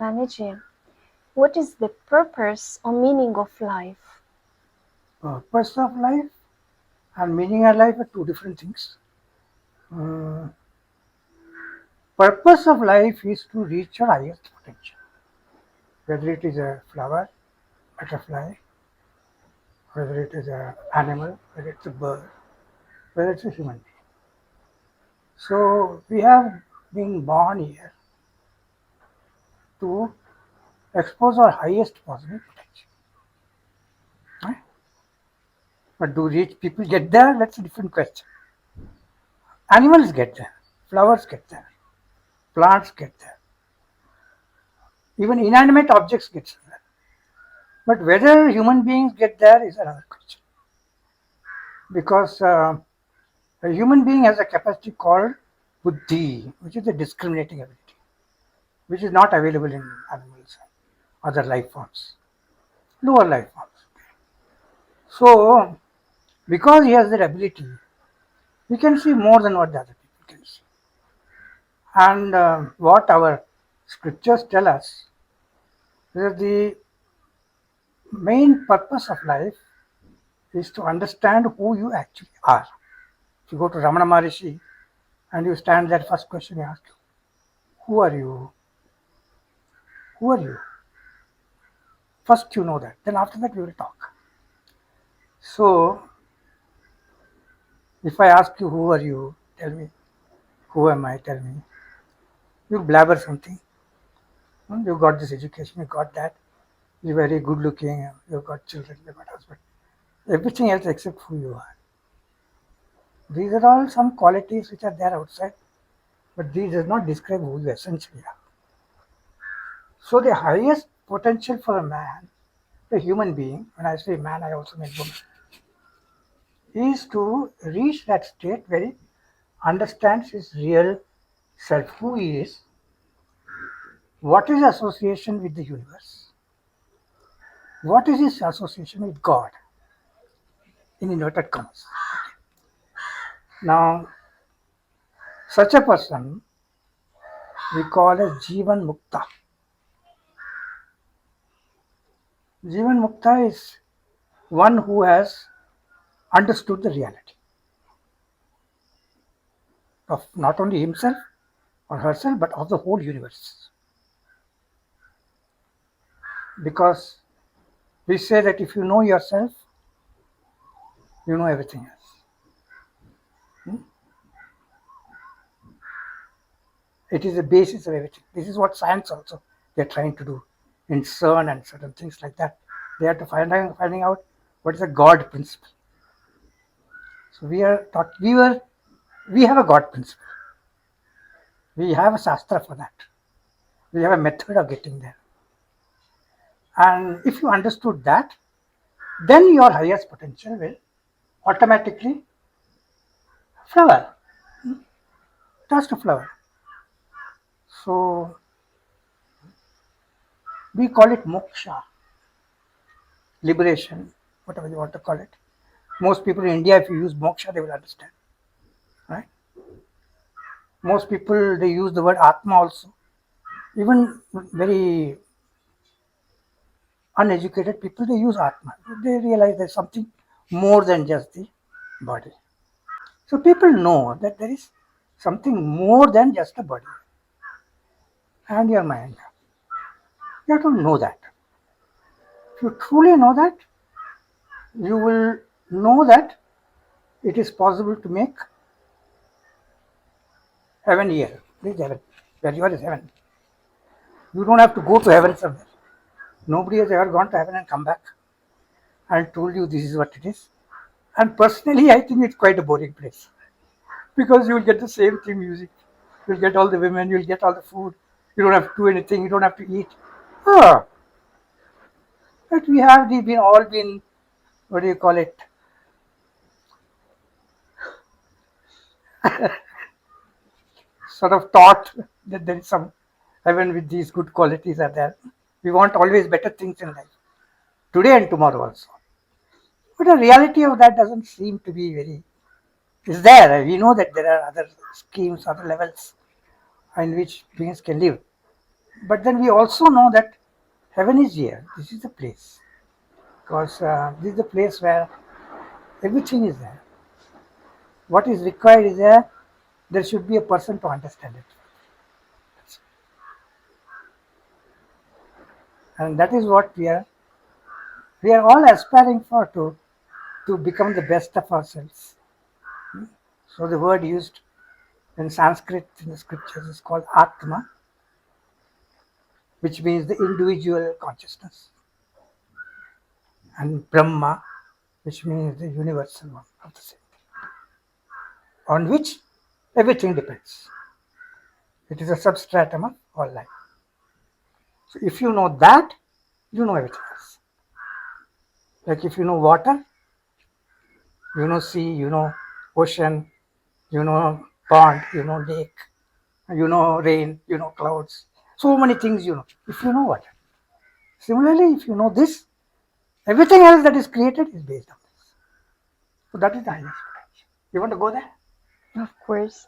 Swamiji, what is the purpose or meaning of life? Purpose of life and meaning of life are two different things. Uh, Purpose of life is to reach your highest potential, whether it is a flower, butterfly, whether it is an animal, whether it's a bird, whether it's a human being. So we have been born here to expose our highest possible potential. Right? But do rich people get there? That's a different question. Animals get there, flowers get there, plants get there, even inanimate objects get there. But whether human beings get there is another question. Because a human being has a capacity called buddhi, which is a discriminating ability, which is not available in animals, other life forms, lower life forms. So, because he has that ability, he can see more than what the other people can see. And what our scriptures tell us is that the main purpose of life is to understand who you actually are. If you go to Ramana Maharishi and you stand there, first question he asks you, who are you? Who are you? First you know that, then after that we will talk. So, if I ask you, who are you? Tell me, who am I? Tell me. You blabber something. You got this education, you got that. You're very good looking, you've got children, you've got husband. Everything else except who you are. These are all some qualities which are there outside, but these does not describe who you essentially are. So the highest potential for a man, a human being, when I say man, I also mean woman, is to reach that state where he understands his real self, who he is, what is association with the universe, what is his association with God, in inverted commas. Now, such a person we call as Jivan Mukta. Jivan Mukta is one who has understood the reality of not only himself or herself but of the whole universe. Because we say that if you know yourself, you know everything else. It is the basis of everything. This is what science also they're trying to do in CERN and certain things like that. They are to finding out what is the God principle. So we have a God principle. We have a Shastra for that. We have a method of getting there. And if you understood that, then your highest potential will automatically flower, just a flower. So we call it moksha, liberation, whatever you want to call it. Most people in India, if you use moksha, they will understand, right? Most people, they use the word atma also. Even very uneducated people, they use atma. They realize there's something more than just the body. So people know that there is something more than just a body and your mind. You have to know that. If you truly know that, you will know that it is possible to make heaven here. This is heaven. Where you are is heaven. You don't have to go to heaven somewhere. Nobody has ever gone to heaven and come back and told you this is what it is. And personally, I think it's quite a boring place because you will get the same thing music. You'll get all the women, you'll get all the food. You don't have to do anything, you don't have to eat. Oh, but we have all been, what do you call it? Sort of taught that there is some heaven with these good qualities are there. We want always better things in life, today and tomorrow also. But the reality of that doesn't seem to be very. Is there? We know that there are other schemes, other levels in which beings can live. But then we also know that heaven is here. This is the place. Because this is the place where everything is there. What is required is there should be a person to understand it. And that is what we are all aspiring for, to become the best of ourselves. So the word used in Sanskrit in the scriptures is called Atma, which means the individual consciousness, and Brahma, which means the universal one of the same thing, on which everything depends. It is a substratum of all life. So if you know that, you know everything else. Like if you know water, you know sea, you know ocean, you know pond, you know lake, you know rain, you know clouds. So many things you know, if you know water. Similarly, if you know this, everything else that is created is based on this. So that is the highest potential. You want to go there? Of course.